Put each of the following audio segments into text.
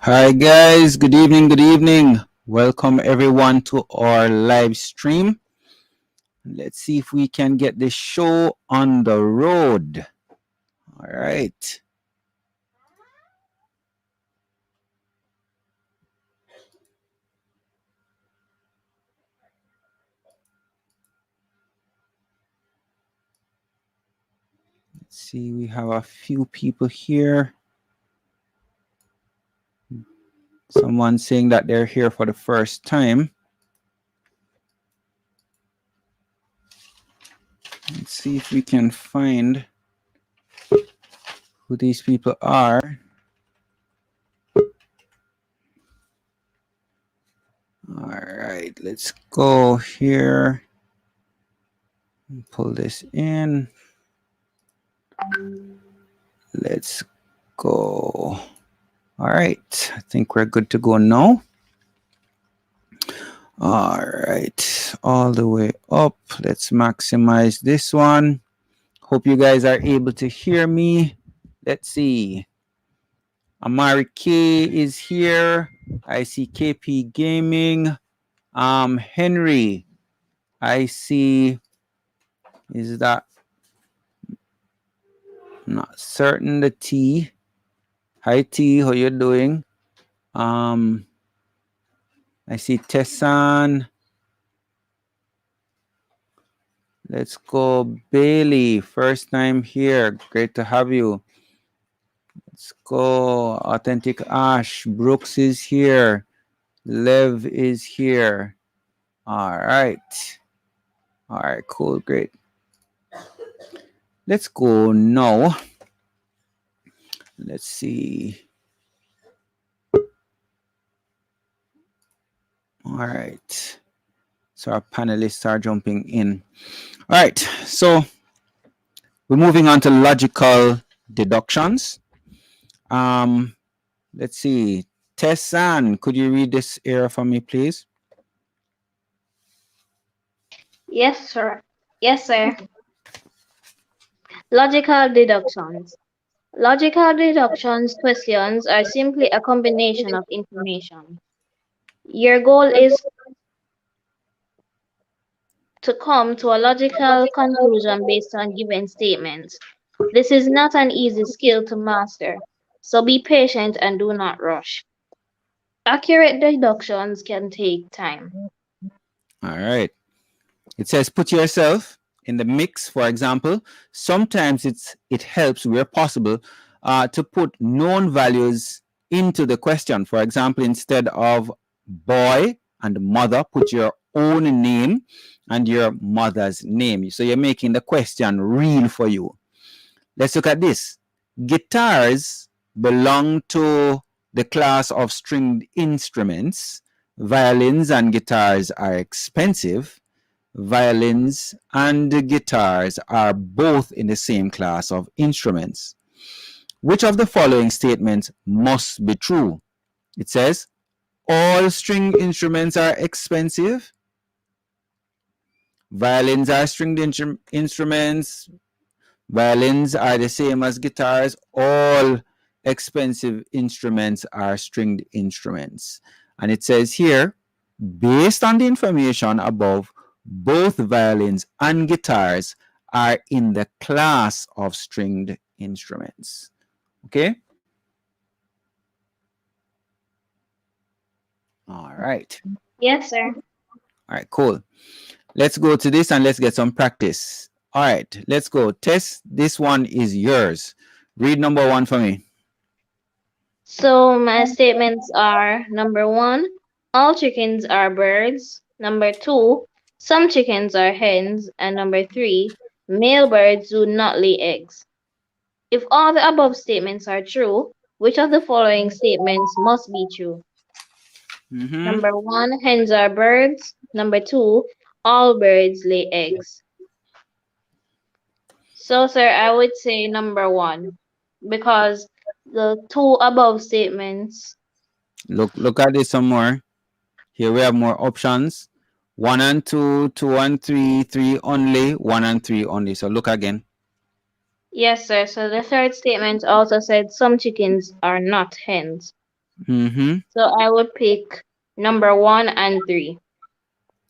Hi guys, good evening, good evening. Welcome everyone to our live stream. Let's see if we can get this show on the road. All right. Let's see, we have a few people here. Someone saying that they're here for the first time. Let's see if we can find who these people are. All right, let's go here. Pull this in. Let's go. All right, I think we're good to go now. All right, all the way up. Let's maximize this one. Hope you guys are able to hear me. Let's see. Amari K is here. I see KP Gaming. Henry, I see. Is that not certain? The T. Hi T, how you doing? I see Tessan. Let's go, Bailey. First time here. Great to have you. Let's go. Authentic Ash. Brooks is here. Lev is here. All right. All right, cool. Great. Let's go now. Let's see. All right. So our panelists are jumping in. All right. So we're moving on to logical deductions. Let's see. Tessan, could you read this area for me, please? Yes, sir. Yes, sir. Logical deductions. Logical deductions questions are simply a combination of information. Your goal is to come to a logical conclusion based on given statements. This is not an easy skill to master, so be patient and do not rush. Accurate deductions can take time. All right. It says put yourself in the mix, for example. Sometimes it helps where possible to put known values into the question. For example, instead of boy and mother, put your own name and your mother's name. So you're making the question real for you. Let's look at this. Guitars belong to the class of stringed instruments. Violins and guitars are expensive. Violins and guitars are both in the same class of instruments. Which of the following statements must be true? It says, all string instruments are expensive. Violins are stringed instruments. Violins are the same as guitars. All expensive instruments are stringed instruments. And it says here, based on the information above, both violins and guitars are in the class of stringed instruments. Okay? All right. Yes, sir. All right, cool. Let's go to this and let's get some practice. All right, let's go. Tess, this one is yours. Read number one for me. So my statements are number one, all chickens are birds. Number two, some chickens are hens. And number three, male birds do not lay eggs. If all the above statements are true, which of the following statements must be true? Mm-hmm. Number one, hens are birds. Number two, all birds lay eggs. So, sir, I would say number one because the two above statements. Look at this some more. Here we have more options. 1 and 2, 2 and 3, 3 only, 1 and 3 only. So look again. Yes, sir. So the third statement also said some chickens are not hens. Mm-hmm. So I would pick number one and three.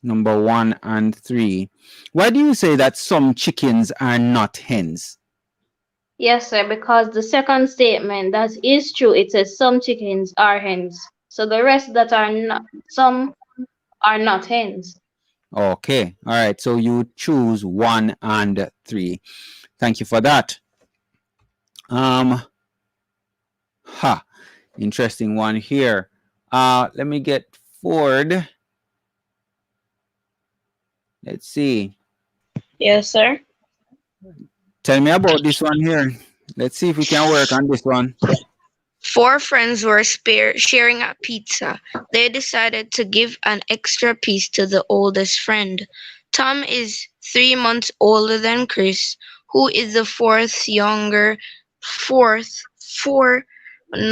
Number 1 and 3. Why do you say that some chickens are not hens? Yes, sir, because the second statement that is true, it says some chickens are hens. So the rest that are not, some are not hens. Okay. All right. So you choose 1 and 3. Thank you for that. Um, ha. Interesting one here. Let me get Ford. Let's see. Yes, sir. Tell me about this one here. Let's see if we can work on this one. Four friends were sharing a pizza. They decided to give an extra piece to the oldest friend. Tom is 3 months older than Chris, who is the fourth 4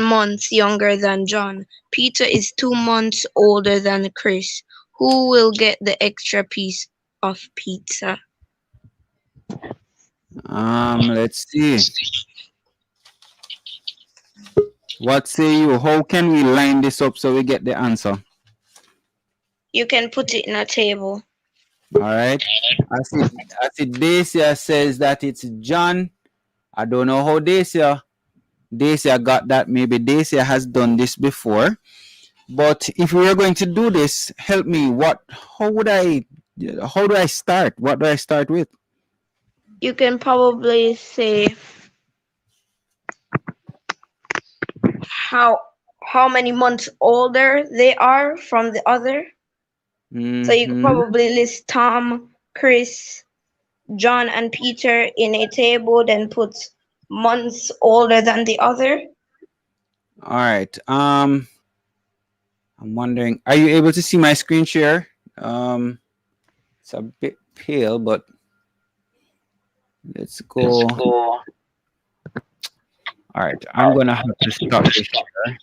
months younger than John. Peter is 2 months older than Chris. Who will get the extra piece of pizza? Let's see. What say you? How can we line this up so we get the answer? You can put it in a table. All right. I see Dacia says that it's John. I don't know how Dacia got that. Maybe Dacia has done this before. But if we are going to do this, help me. How do I start? What do I start with? You can probably say how how many months older they are from the other. So you could Mm-hmm. probably list Tom, Chris, John, and Peter in a table, then put months older than the other. All right. I'm wondering, are you able to see my screen share? It's a bit pale, but let's Let's go. go. All right. I'm gonna have to stop this share.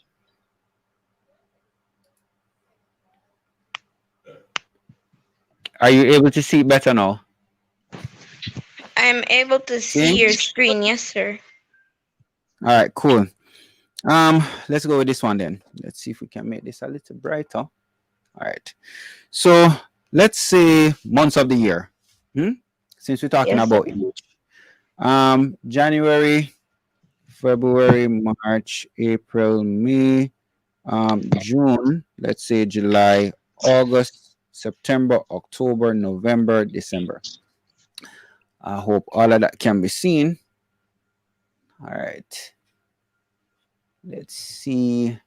Are you able to see better now? I'm able to see See? your screen, yes, sir. All right, cool. Let's go with this one then. Let's see if we can make this a little brighter. All right. So let's say months of the year. Hmm? Since we're talking Yes, sir. about age. January, February, March, April, May, June, let's say July, August, September, October, November, December. I hope all of that can be seen. All right. Let's see.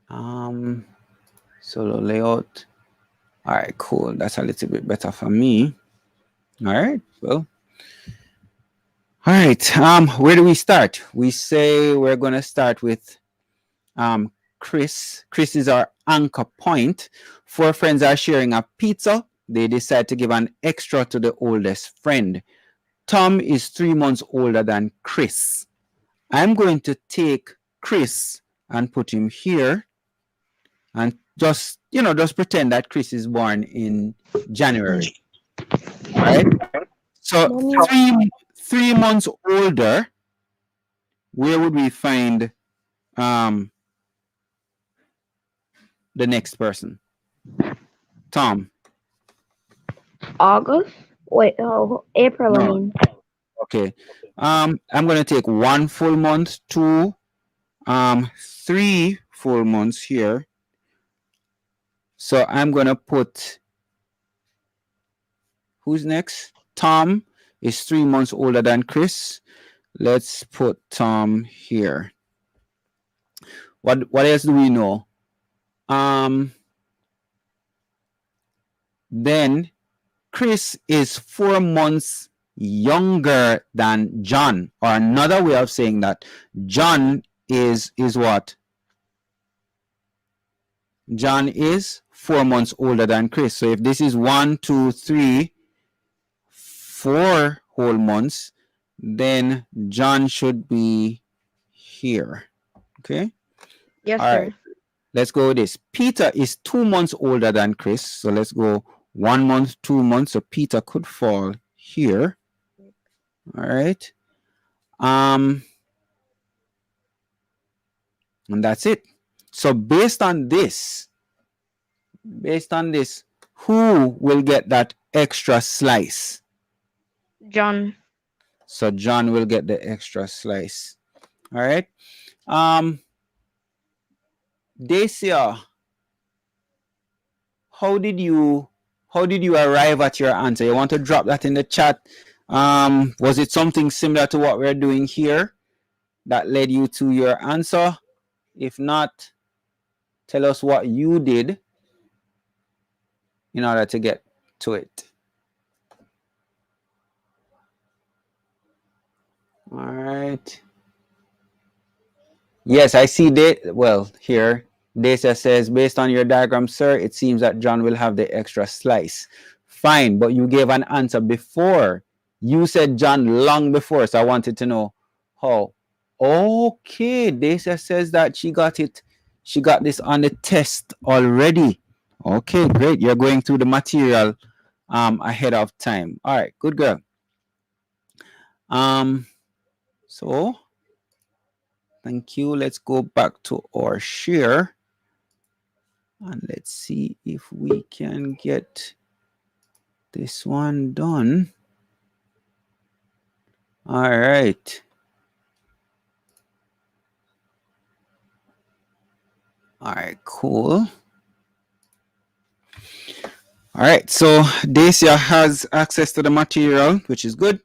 Um, Solo layout. All right, cool. That's a little bit better for me. All right. Well, all right. Where do we start? We say we're gonna start with Chris. Chris is our anchor point. Four friends are sharing a pizza. They decide to give an extra to the oldest friend. Tom is 3 months older than Chris. I'm going to take Chris and put him here and just pretend that Chris is born in January. All right. So Mommy. 3 months older, where would we find um the next person? Tom. August? Wait, oh, April, I No. mean. Okay. I'm gonna take 1 full month, 3 full months here. So I'm gonna put who's next? Tom is 3 months older than Chris. Let's put Tom here. What else do we know? Then Chris is 4 months younger than John. Or another way of saying that, John is what? John is 4 months older than Chris. So if this is 1, 2, 3, 4 whole months, then John should be here. Okay. Yes, All right. sir. Let's go with this. Peter is 2 months older than Chris. So let's go 1 month, 2 months. So Peter could fall here. All right. And that's it. So based on this, Based on this, who will get that extra slice? John. So John will get the extra slice. All right. Dacia, how did you arrive at your answer? You want to drop that in the chat? Was it something similar to what we're doing here that led you to your answer? If not, tell us what you did in order to get to it. All right. Yes, I see that. Well, here, Desia says, based on your diagram, sir, it seems that John will have the extra slice. Fine, but you gave an answer before. You said John long before, so I wanted to know how. Okay, Desia says that she got it. She got this on the test already. Okay, great. You're going through the material ahead of time. All right, good girl. So thank you. Let's go back to our share and let's see if we can get this one done. All right. All right, cool. All right, so Dacia has access to the material, which is good.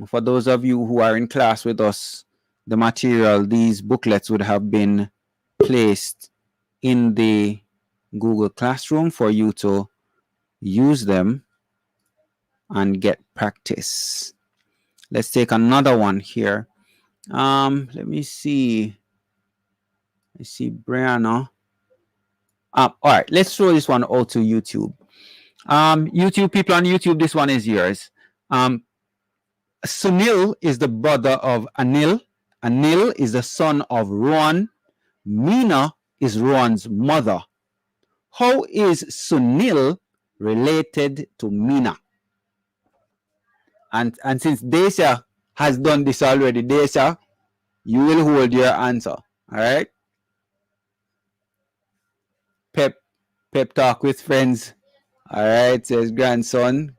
For those of you who are in class with us, the material, these booklets would have been placed in the Google Classroom for you to use them and get practice. Let's take another one here. Let me see. I see Brianna. All right, let's throw this one out to YouTube. YouTube people on YouTube, this one is yours. Sunil is the brother of Anil. Anil is the son of Rohan. Meena is Rohan's mother. How is Sunil related to Meena? And since Desha has done this already, Desha, you will hold your answer. All right. Pep talk with friends. All right. Says grandson.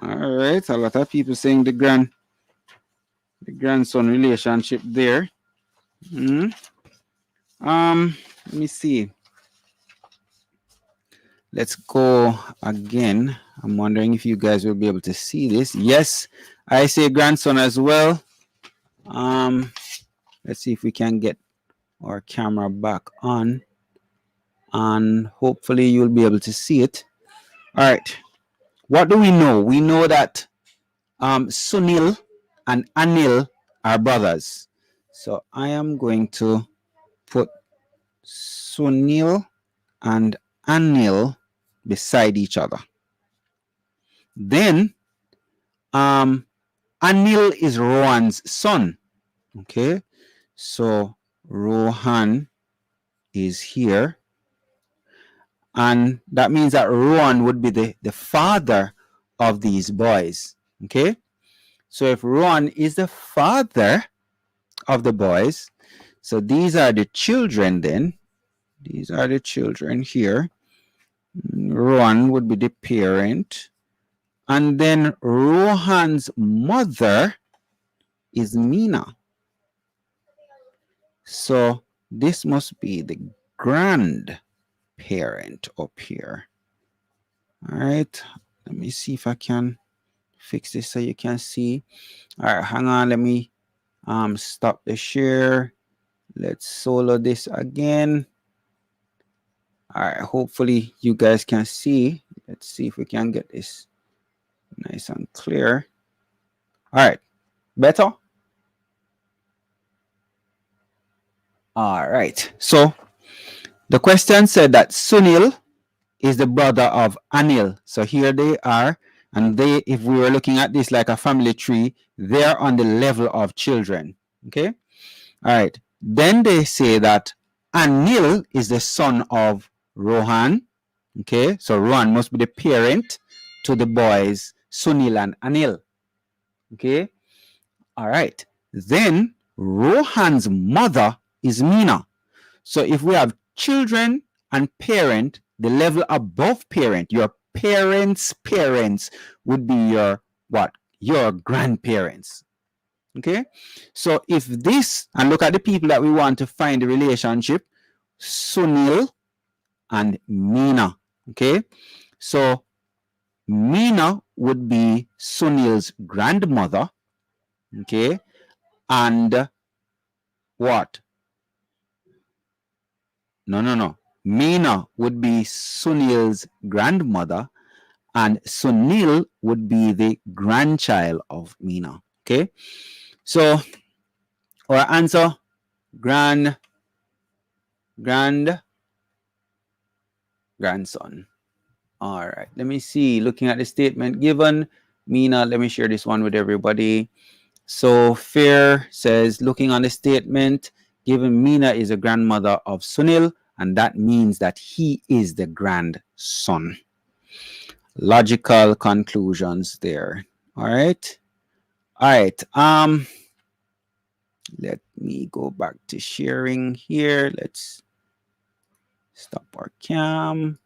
All right. A lot of people saying the grandson relationship there. Let me see. Let's go again. I'm wondering if you guys will be able to see this. Yes, I say grandson as well. Let's see if we can get our camera back on, and hopefully you'll be able to see it. All right. What do we know? We know that Sunil and Anil are brothers. So I am going to put Sunil and Anil beside each other. Then Anil is Rohan's son. Okay, so Rohan is here, and that means that Rohan would be the father of these boys. Okay, so if Rohan is the father of the boys, so these are the children. Then these are the children here. Rohan would be the parent, and then Rohan's mother is Meena. So this must be the grandparent up here. All right, let me see if I can fix this so you can see. All right, hang on, let me stop the share. Let's solo this again. All right, hopefully you guys can see. Let's see if we can get this nice and clear. All right, better? All right, so the question said that Sunil is the brother of Anil. So here they are, and they, if we were looking at this like a family tree, they're on the level of children. Okay, all right. Then they say that Anil is the son of Rohan. Okay, so Rohan must be the parent to the boys Sunil and Anil. Okay, all right. Then Rohan's mother is Mina. So if we have children and parent, the level above parent, your parents' parents would be your what? Your grandparents. Okay? So if this, and look at the people that we want to find the relationship, Sunil and Meena. Okay? So Meena would be Sunil's grandmother. Okay? And what? No. Meena would be Sunil's grandmother, and Sunil would be the grandchild of Meena. Okay? So our answer, grandson. All right, let me see. Looking at the statement given, Meena, let me share this one with everybody. So Fair says, looking on the statement given, Meena is a grandmother of Sunil, and that means that he is the grandson. Logical conclusions there. All right. Let me go back to sharing here. Let's stop our cam,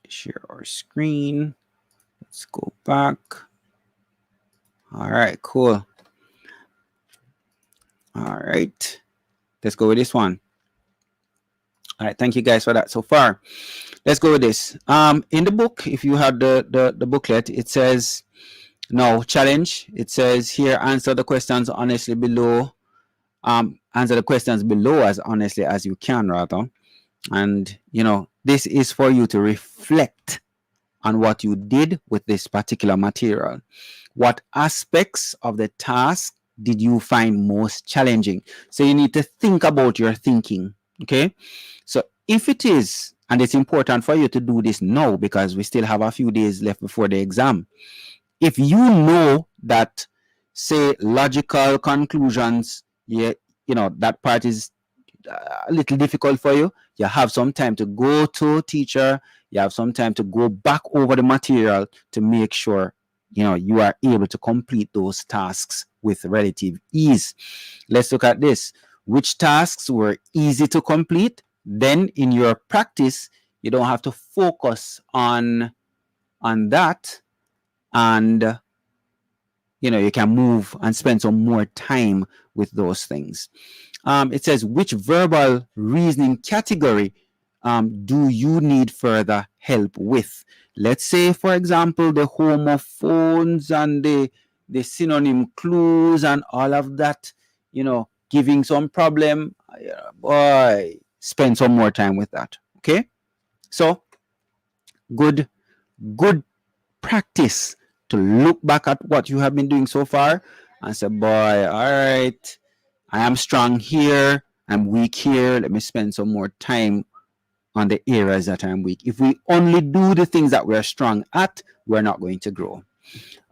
share our screen. Let's go back. All right, cool. All right, let's go with this one. All right, thank you guys for that so far. Let's go with this. In the book, if you have the booklet, it says, no, challenge. It says here, answer the questions honestly below. Answer the questions below as honestly as you can, rather. And, you know, this is for you to reflect on what you did with this particular material. What aspects of the task did you find most challenging? So you need to think about your thinking, okay? So if it is, and it's important for you to do this now because we still have a few days left before the exam. If you know that, say, logical conclusions, yeah, you know, that part is a little difficult for you, you have some time to go to a teacher, you have some time to go back over the material to make sure, you know, you are able to complete those tasks with relative ease. Let's look at this. Which tasks were easy to complete? Then in your practice, you don't have to focus on that, and you know, you can move and spend some more time with those things. It says, which verbal reasoning category do you need further help with? Let's say, for example, the homophones and the synonym clues and all of that, you know, giving some problem. Boy, spend some more time with that. Okay? So, good practice to look back at what you have been doing so far and say, boy, all right, I am strong here, I'm weak here. Let me spend some more time on the areas that I'm weak. If we only do the things that we're strong at, we're not going to grow.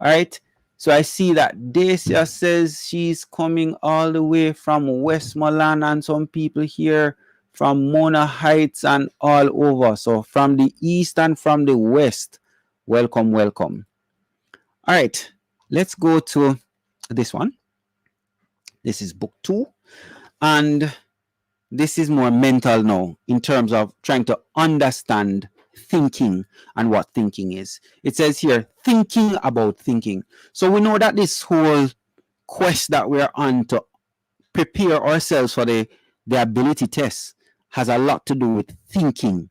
All right. So I see that Dacia says she's coming all the way from Westmoreland, and some people here from Mona Heights and all over. So from the east and from the west. Welcome. All right. Let's go to this one. This is book 2. And this is more mental now in terms of trying to understand thinking and what thinking is. It says here, thinking about thinking. So we know that this whole quest that we're on to prepare ourselves for the ability test has a lot to do with thinking.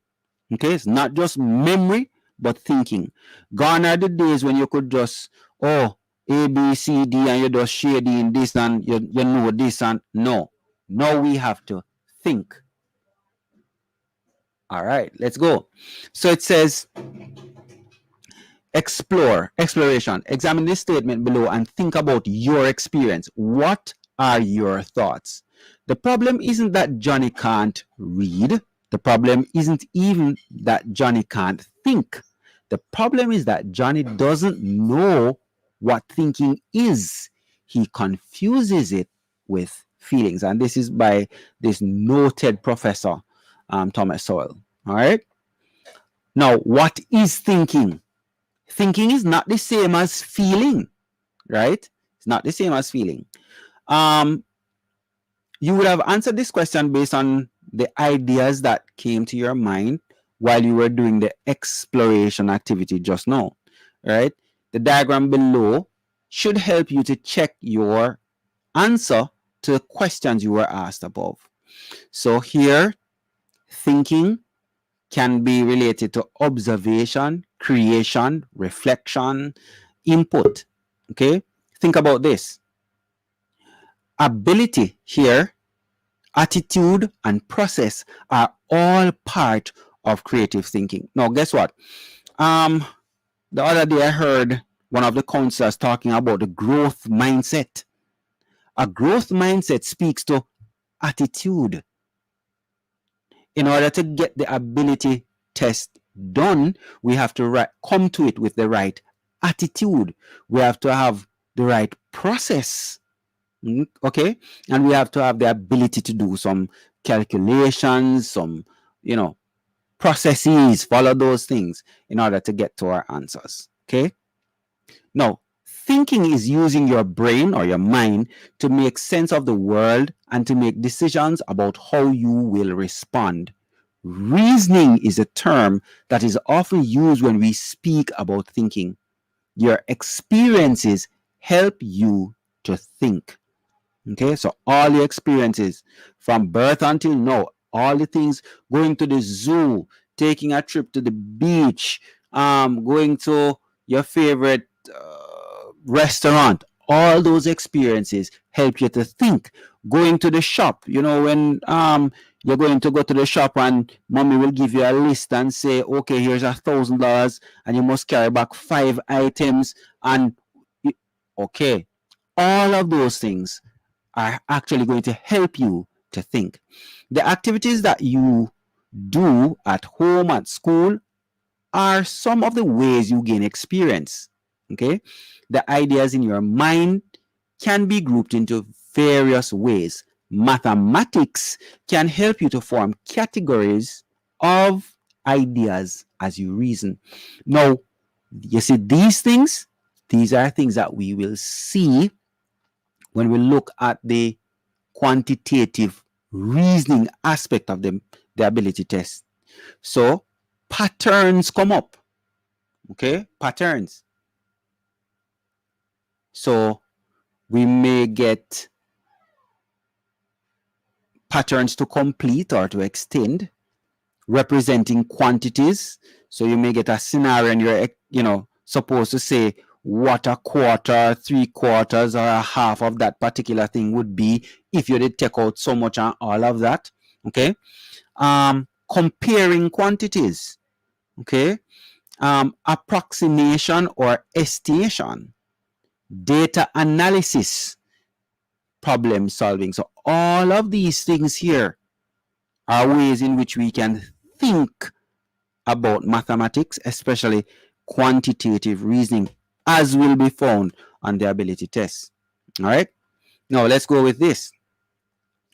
Okay, it's not just memory, but thinking. Gone are the days when you could just, A, B, C, D, and you just shading this and you know this, and no. Now we have to think. All right, let's go. So it says, exploration. Examine this statement below and think about your experience. What are your thoughts? The problem isn't that Johnny can't read. The problem isn't even that Johnny can't think. The problem is that Johnny doesn't know what thinking is. He confuses it with feelings. And this is by this noted professor, Thomas Sowell. All right. Now, what is thinking? Thinking is not the same as feeling, right? It's not the same as feeling. You would have answered this question based on the ideas that came to your mind while you were doing the exploration activity just now, right? The diagram below should help you to check your answer to the questions you were asked above. So here, thinking can be related to observation, creation, reflection, input. Okay? Think about this. Ability here, attitude, and process are all part of creative thinking. Now, guess what? Um, the other day I heard one of the counselors talking about the growth mindset. A growth mindset speaks to attitude. In order to get the ability test done, we have to come to it with the right attitude. We have to have the right process. Okay, and we have to have the ability to do some calculations, some, processes, follow those things in order to get to our answers. Okay, now thinking is using your brain or your mind to make sense of the world and to make decisions about how you will respond. Reasoning is a term that is often used when we speak about thinking. Your experiences help you to think. Okay, so all your experiences from birth until now, all the things, going to the zoo, taking a trip to the beach, going to your favorite restaurant, all those experiences help you to think. Going to the shop, when you're going to go to the shop and mommy will give you a list and say, okay, here's $1,000 and you must carry back 5 items, and okay, all of those things are actually going to help you to think. The activities that you do at home, at school, are some of the ways you gain experience. Okay? The ideas in your mind can be grouped into various ways. Mathematics can help you to form categories of ideas as you reason. Now, you see, these are things that we will see when we look at the quantitative reasoning aspect of the ability test. So patterns come up. Okay, patterns. So we may get patterns to complete or to extend, representing quantities. So you may get a scenario and you're supposed to say what a quarter, 3/4, or a half of that particular thing would be if you did take out so much and all of that. Okay. Comparing quantities. Okay. Approximation or estimation, data analysis, problem solving. So all of these things here are ways in which we can think about mathematics, especially quantitative reasoning, as will be found on the ability test. All right. Now let's go with this.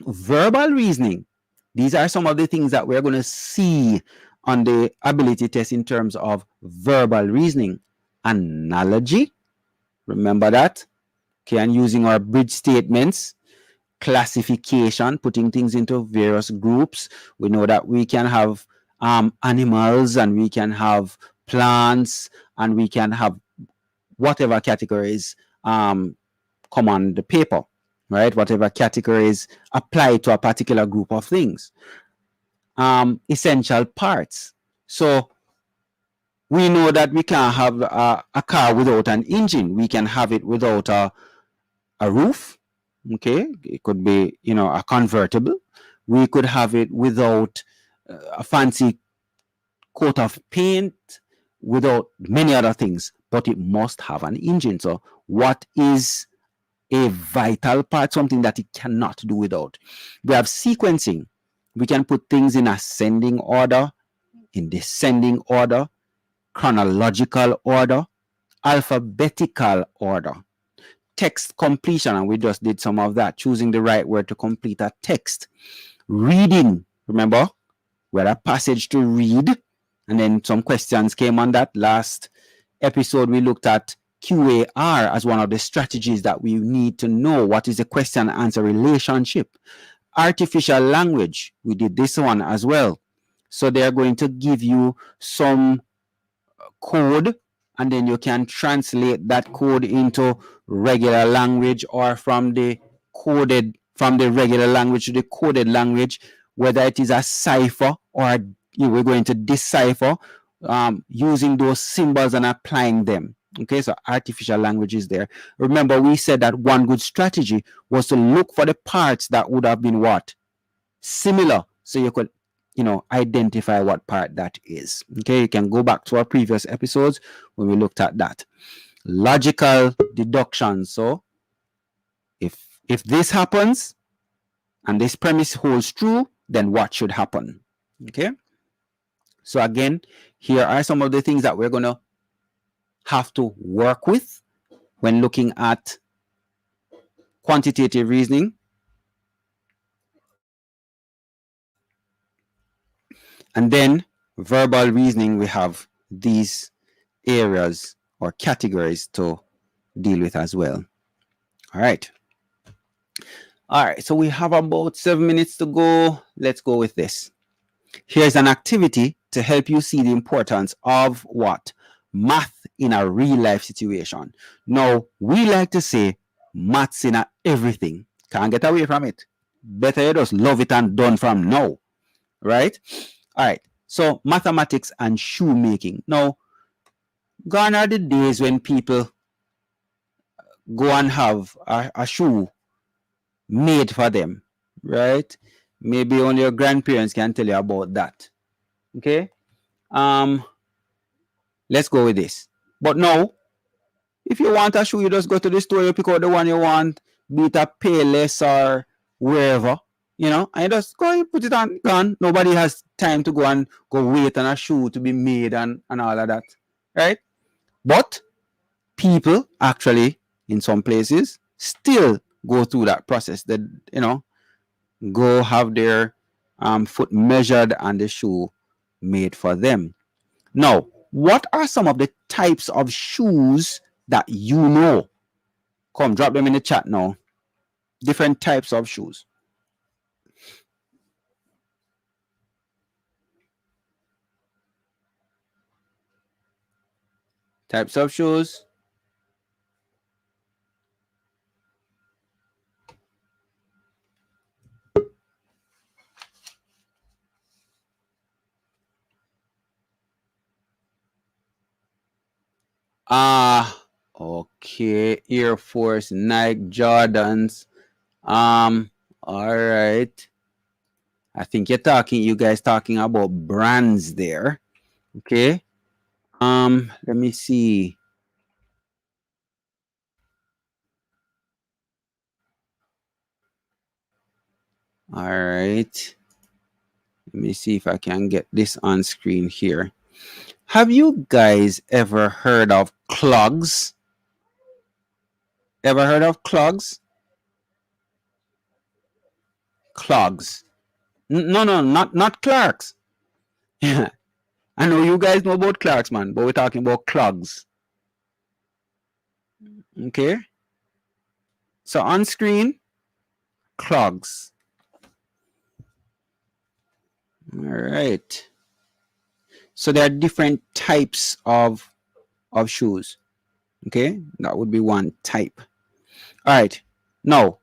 Verbal reasoning. These are some of the things that we're going to see on the ability test in terms of verbal reasoning. Analogy. Remember that. Okay, and using our bridge statements. Classification, putting things into various groups. We know that we can have animals, and we can have plants, and we can have whatever categories come on the paper, right? Whatever categories apply to a particular group of things. Essential parts. So we know that we can't have a car without an engine. We can have it without a roof. Okay, it could be, a convertible. We could have it without a fancy coat of paint, without many other things, but it must have an engine. So what is a vital part, something that it cannot do without? We have sequencing. We can put things in ascending order, in descending order, chronological order, alphabetical order. Text completion, and we just did some of that, choosing the right word to complete a text. Reading, remember, we had a passage to read, and then some questions came on that. Last episode, we looked at QAR as one of the strategies that we need to know. What is the question answer relationship? Artificial language, we did this one as well. So they are going to give you some code, and then you can translate that code into regular language, or from the regular language to the coded language, whether it is a cipher or we're going to decipher using those symbols and applying them. Okay, so artificial language is there. Remember, we said that one good strategy was to look for the parts that would have been what? Similar. So you could, identify what part that is. Okay, you can go back to our previous episodes when we looked at that. Logical deduction. So if this happens and this premise holds true, then what should happen? Okay. So again, here are some of the things that we're going to have to work with when looking at quantitative reasoning. And then verbal reasoning, we have these areas or categories to deal with as well. All right. All right. So we have about 7 minutes to go. Let's go with this. Here's an activity to help you see the importance of what? Math in a real life situation. Now, we like to say maths in a everything. Can't get away from it. Better you just love it and done from now. Right? All right. So mathematics and shoemaking. Now, gone are the days when people go and have a shoe made for them, right? Maybe only your grandparents can tell you about that. Okay. Let's go with this. But no, if you want a shoe, you just go to the store, you pick out the one you want, be it a Payless or wherever, and you just go and put it on, gone. Nobody has time to go and go wait on a shoe to be made and all of that, right? But people actually, in some places, still go through that process. That, go have their foot measured and the shoe made for them. Now, what are some of the types of shoes that you know? Come, drop them in the chat now. Different types of shoes. Types of shoes. Okay. Air Force, Nike, Jordans. All right. I think you guys talking about brands there. Okay. Let me see. All right. Let me see if I can get this on screen here. Have you guys ever heard of clogs? Ever heard of clogs? Clogs. No, not Clarks. Yeah. I know you guys know about Clarks, man, but we're talking about clogs. Okay. So on screen, clogs. All right. So there are different types of shoes. Okay. That would be one type. All right. Now,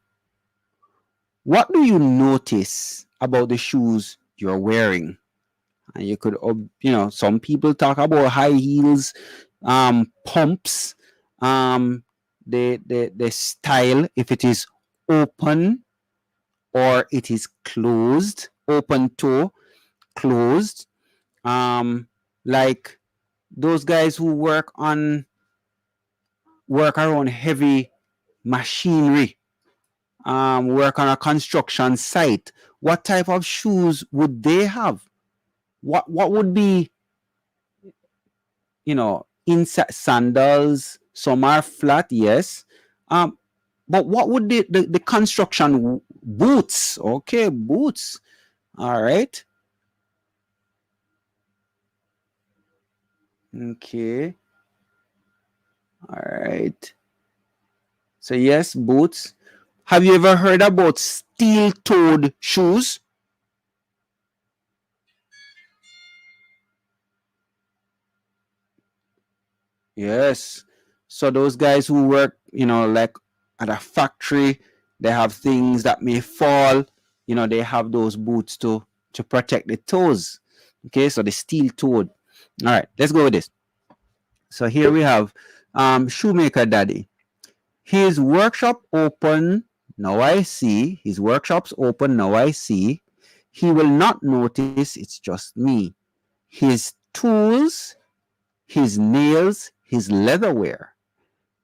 what do you notice about the shoes you're wearing? And you could, some people talk about high heels, pumps, the style, if it is open or it is closed, open toe, closed. Like those guys who work around heavy machinery, work on a construction site. What type of shoes would they have? What would be, inside sandals? Some are flat, yes. But what would the construction boots? Okay, boots. All right. Okay. All right. So yes, boots. Have you ever heard about steel-toed shoes? Yes. So those guys who work, like at a factory, they have things that may fall. They have those boots to protect the toes. Okay, so the steel-toed. All right, let's go with this. So here we have shoemaker daddy. His workshop open. Now I see. His workshop's open. Now I see. He will not notice it's just me. His tools, his nails, his leatherware,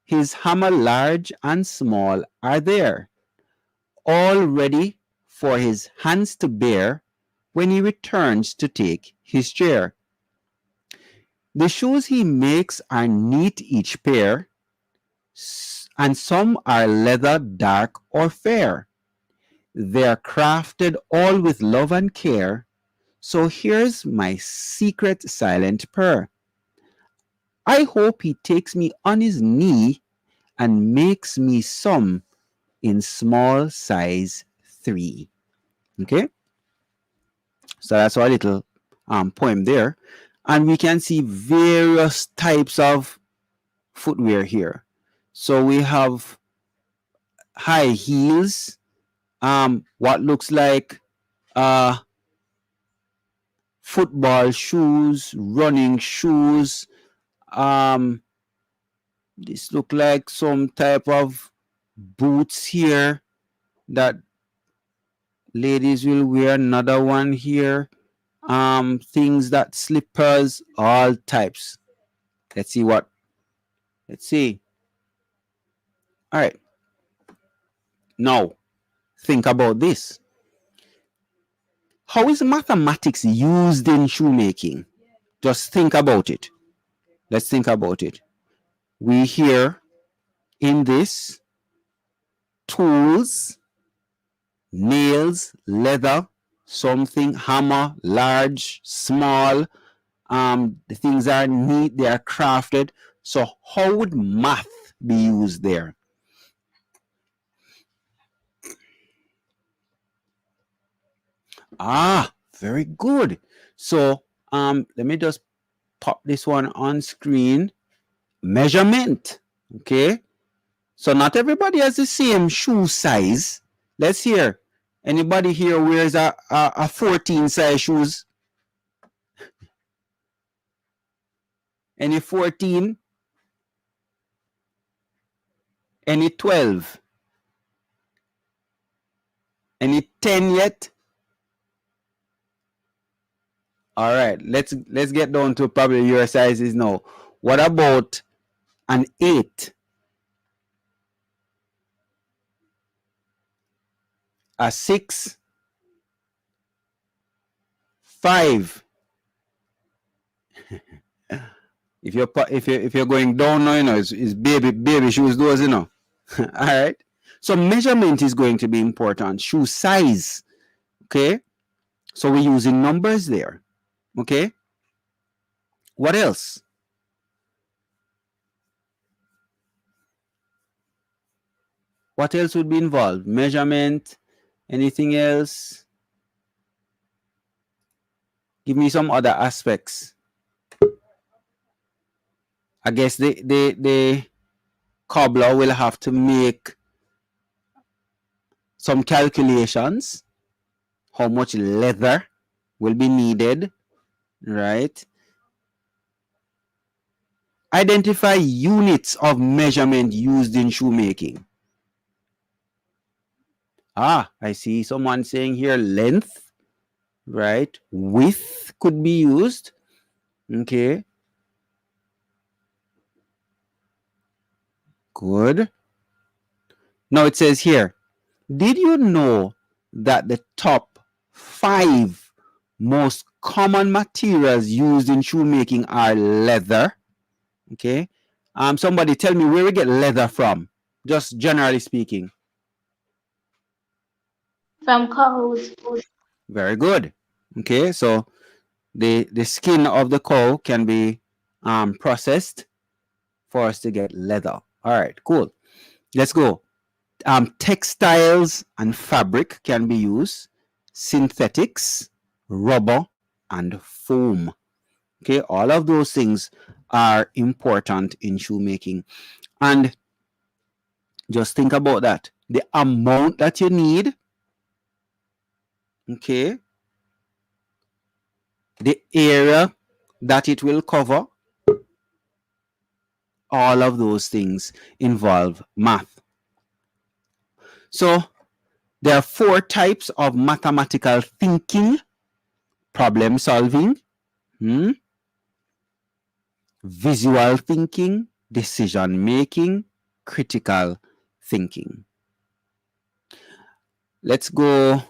his hammer large and small are there, all ready for his hands to bear when he returns to take his chair. The shoes he makes are neat each pair, and some are leather dark or fair. They are crafted all with love and care. So here's my secret silent purr. I hope he takes me on his knee and makes me some in small size 3. Okay, so that's our little poem there. And we can see various types of footwear here. So we have high heels, what looks like uh, football shoes, running shoes. This look like some type of boots here that ladies will wear. Another one here. Things that slippers, all types. Let's see what. Let's see. All right. Now, think about this. How is mathematics used in shoemaking? Just think about it. Let's think about it. We hear in this tools, nails, leather, something, hammer, large, small. The things are neat, they are crafted. So, how would math be used there? Ah, very good. So, let me just pop this one on screen. Measurement. Okay. So, not everybody has the same shoe size. Let's hear. Anybody here wears a 14 size shoes? Any 14? Any 12? Any 10 yet? All right, let's get down to probably your sizes now. What about an 8? A 6? 5? If you're going down now, it's baby shoes those, All right. So measurement is going to be important. Shoe size. Okay. So we're using numbers there. Okay. What else? What else would be involved? Measurement. Anything else? Give me some other aspects. I guess the cobbler will have to make some calculations. How much leather will be needed, right? Identify units of measurement used in shoemaking. Ah, I see someone saying here length, right? Width could be used. Okay. Good. Now it says here, did you know that the top 5 most common materials used in shoemaking are leather? Okay. Somebody tell me where we get leather from, just generally speaking. From cows. Very good. Okay, so the skin of the cow can be processed for us to get leather. All right, cool. Let's go. Textiles and fabric can be used, synthetics, rubber, and foam. Okay, all of those things are important in shoemaking. And just think about that. The amount that you need, okay, the area that it will cover, all of those things involve math. So there are 4 types of mathematical thinking: problem solving, visual thinking, decision making, critical thinking. Let's go.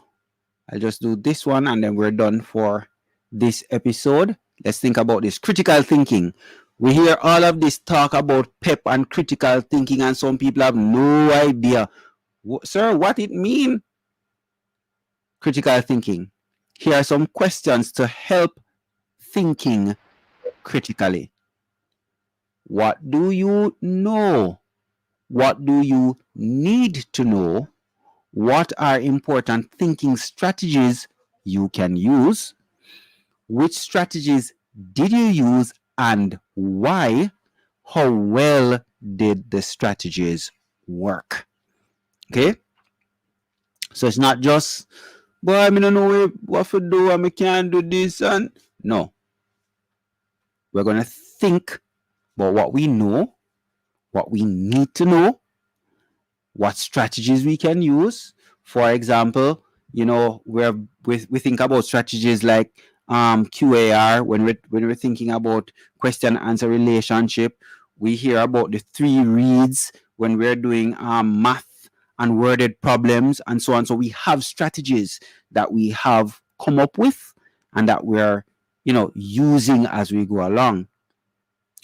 I'll just do this one and then we're done for this episode. Let's think about this critical thinking. We hear all of this talk about PEP and critical thinking, and some people have no idea, sir, what it means. Critical thinking. Here are some questions to help thinking critically. What do you know? What do you need to know? What are important thinking strategies you can use? Which strategies did you use and why? How well did the strategies work? Okay? So it's not just, boy, I don't know what to do, I can't do this. And no. We're going to think about what we know, what we need to know, what strategies we can use. For example, you know, we think about strategies like QAR when we're thinking about question answer relationship. We hear about the 3 reads when we're doing math and worded problems and so on. So we have strategies that we have come up with and that we're, you know, using as we go along.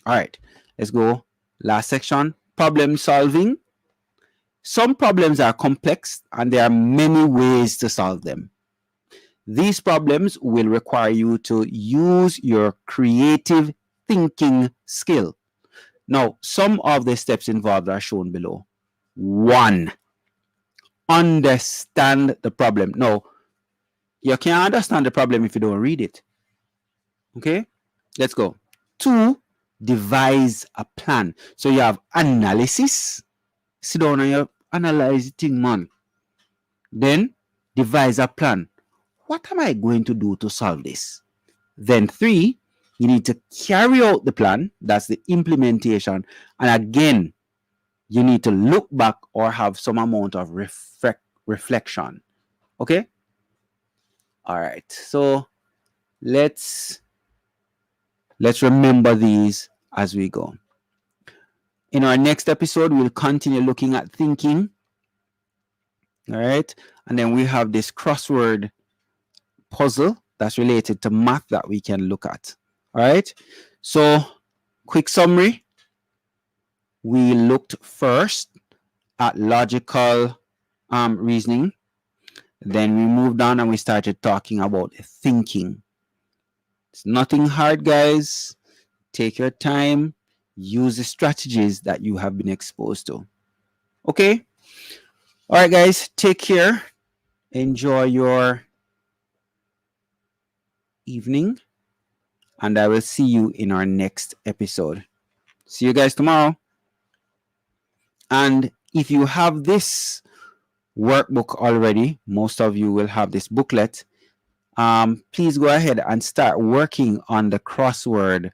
All right, let's go. Last section, problem solving. Some problems are complex and there are many ways to solve them. These problems will require you to use your creative thinking skill. Now, some of the steps involved are shown below. 1, understand the problem. No, you can't understand the problem if you don't read it. Okay, let's go. 2, devise a plan. So you have analysis. Sit down and you analyze the thing, man. Then devise a plan. What am I going to do to solve this? Then 3, you need to carry out the plan. That's the implementation. And again, you need to look back or have some amount of reflection. Okay? All right. So let's remember these as we go. In our next episode, we'll continue looking at thinking. All right. And then we have this crossword puzzle that's related to math that we can look at. All right. So, quick summary. We looked first at logical reasoning. Then we moved on and we started talking about thinking. It's nothing hard, guys. Take your time. Use the strategies that you have been exposed to. Okay? All right, guys. Take care. Enjoy your evening. And I will see you in our next episode. See you guys tomorrow. And if you have this workbook already, most of you will have this booklet. Please go ahead and start working on the crossword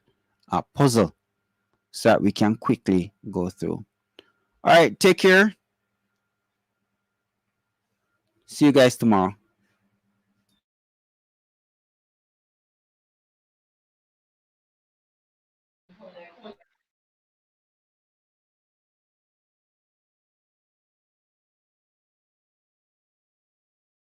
puzzle so that we can quickly go through. All right, take care. See you guys tomorrow.